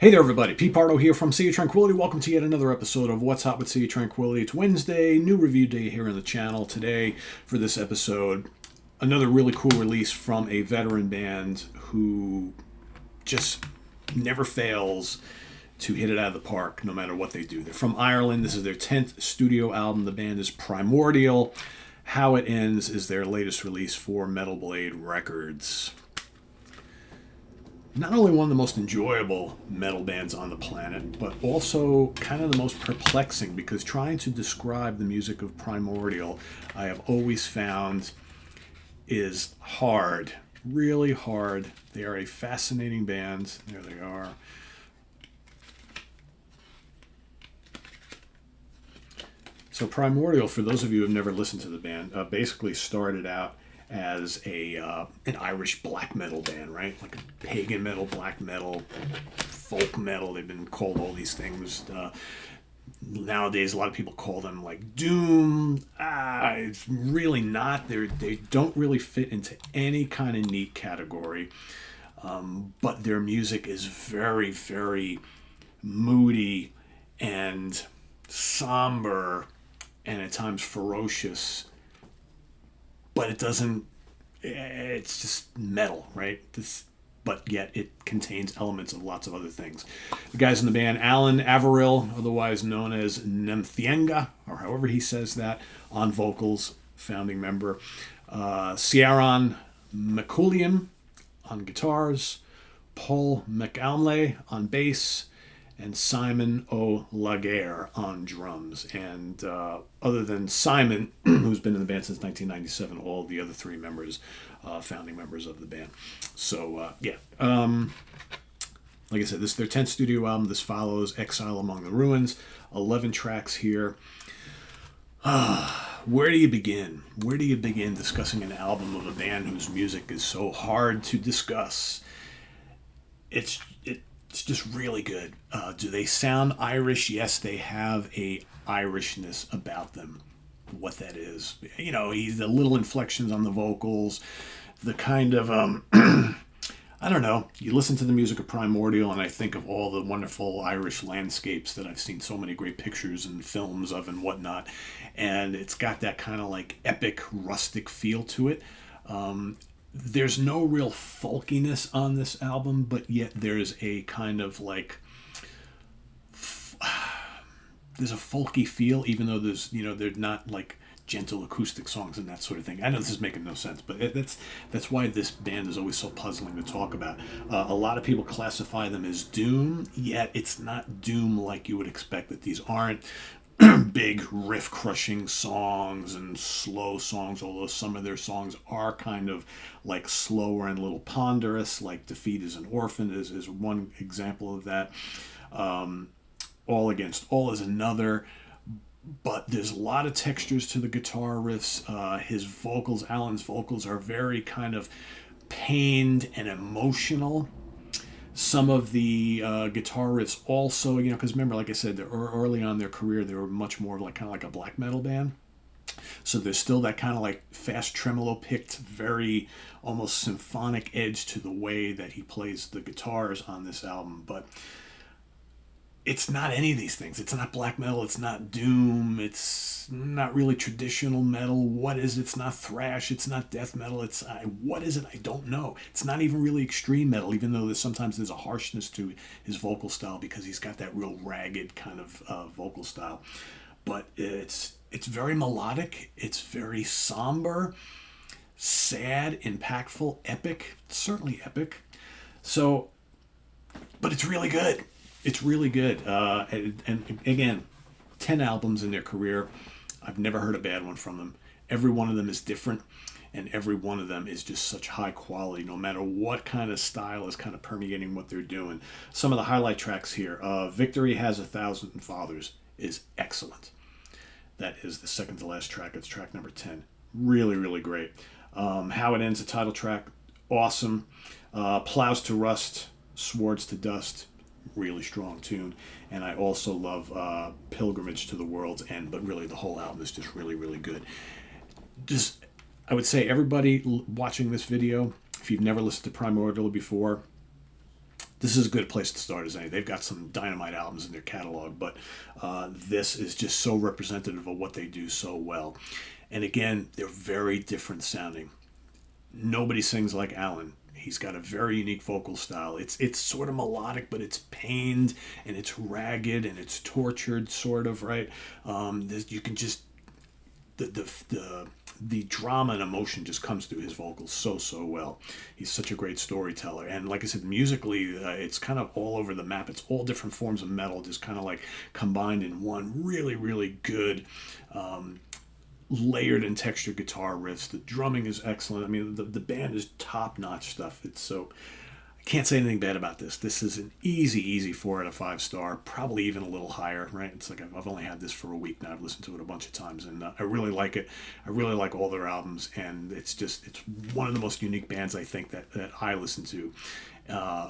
Hey there, everybody. Pete Pardo here from Sea of Tranquility. Welcome to yet another episode of What's Hot with Sea of Tranquility. It's Wednesday, new review day here on the channel. Today, for this episode, another really cool release from a veteran band who just never fails to hit it out of the park no matter what they do. They're from Ireland. This is their 10th studio album. The band is Primordial. How It Ends is their latest release for Metal Blade Records. Not only one of the most enjoyable metal bands on the planet, but also kind of the most perplexing, because trying to describe the music of Primordial, I have always found, is hard. Really hard. They are a fascinating band. There they are. So Primordial, for those of you who have never listened to the band, basically started out as an Irish black metal band, right? Like a pagan metal, black metal, folk metal. They've been called all these things. Nowadays, a lot of people call them like doom. It's really not. They don't really fit into any kind of neat category. But their music is very, very moody and somber and at times ferocious. But it's just metal, right? But yet it contains elements of lots of other things. The guys in the band, Alan Averill, otherwise known as Nemthienga, or however he says that, on vocals, founding member. Ciaran McCullion on guitars. Paul McAulmley on bass. And Simon O'Laguerre on drums. And other than Simon, who's been in the band since 1997, all the other three members, founding members of the band. So, like I said, this is their 10th studio album. This follows Exile Among the Ruins. 11 tracks here. Where do you begin? Where do you begin discussing an album of a band whose music is so hard to discuss? It's just really good. Do they sound Irish? Yes, they have a Irishness about them. What that is, the little inflections on the vocals, the kind of I don't know. You listen to the music of Primordial, and I think of all the wonderful Irish landscapes that I've seen so many great pictures and films of and whatnot, and it's got that kind of like epic, rustic feel to it. There's no real folkiness on this album, but yet there's a kind of like there's a folky feel, even though they're not like gentle acoustic songs and that sort of thing. I know this is making no sense, but that's why this band is always so puzzling to talk about. A lot of people classify them as doom, yet it's not doom like you would expect. That these aren't big riff-crushing songs and slow songs, although some of their songs are kind of like slower and a little ponderous, like Defeat is an Orphan is one example of that. All Against All is another. But there's a lot of textures to the guitar riffs. His vocals, Alan's vocals, are very kind of pained and emotional. Some of the guitar riffs also, because remember, like I said, early on in their career, they were much more like kind of like a black metal band. So there's still that kind of like fast tremolo picked, very almost symphonic edge to the way that he plays the guitars on this album. But it's not any of these things. It's not black metal. It's not doom. It's not really traditional metal. What is it? It's not thrash. It's not death metal. What is it? I don't know. It's not even really extreme metal, even though sometimes there's a harshness to his vocal style because he's got that real ragged kind of vocal style. But it's very melodic. It's very somber, sad, impactful, epic. Certainly epic. So, but it's really good. It's really good. And again, 10 albums in their career. I've never heard a bad one from them. Every one of them is different, and every one of them is just such high quality, no matter what kind of style is kind of permeating what they're doing. Some of the highlight tracks here. Victory Has a Thousand Fathers is excellent. That is the second to last track. It's track number 10. Really, really great. How It Ends, the title track, awesome. Plows to Rust, Swords to Dust, really strong tune. And I also love Pilgrimage to the World's End, but really the whole album is just really, really good. I would say everybody watching this video, if you've never listened to Primordial before, this is a good place to start as any. They've got some dynamite albums in their catalog, but this is just so representative of what they do so well. And again, they're very different sounding. Nobody sings like Alan. He's got a very unique vocal style. It's sort of melodic, but it's pained and it's ragged and it's tortured, sort of, right? You can just the drama and emotion just comes through his vocals so well. He's such a great storyteller, and like I said, musically, it's kind of all over the map. It's all different forms of metal, just kind of like combined in one really good. Layered and textured guitar riffs. The drumming is excellent. I mean, the band is top-notch stuff. It's so... I can't say anything bad about this. This is an easy 4 out of 5 star, probably even a little higher, right? It's like I've only had this for a week now. I've listened to it a bunch of times, and I really like it. I really like all their albums, and it's one of the most unique bands, I think, that I listen to.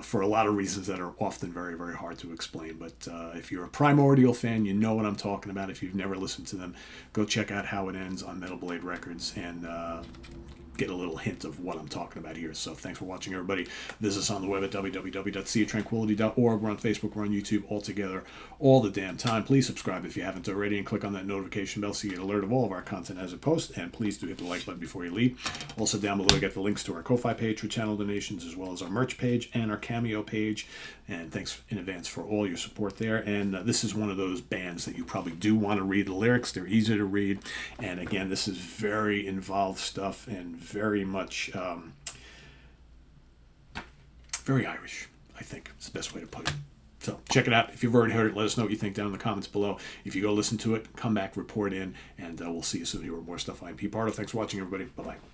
For a lot of reasons that are often very hard to explain. But if you're a Primordial fan, you know what I'm talking about. If you've never listened to them, go check out How It Ends on Metal Blade Records and get a little hint of what I'm talking about here. So thanks for watching, everybody. Visit us on the web at www.seaoftranquility.org. We're on Facebook, we're on YouTube, all together, all the damn time. Please subscribe if you haven't already, and click on that notification bell so you get alert of all of our content as it posts. And please do hit the like button before you leave. Also down below, you get the links to our Ko-Fi page for channel donations, as well as our merch page and our Cameo page. And thanks in advance for all your support there. And this is one of those bands that you probably do want to read the lyrics. They're easy to read. And again, this is very involved stuff and very much very Irish, I think. It's the best way to put it. So check it out. If you've already heard it, let us know what you think down in the comments below. If you go listen to it, come back, report in, and we'll see you soon here with more stuff. I'm Pete Pardo. Thanks for watching, everybody. Bye-bye.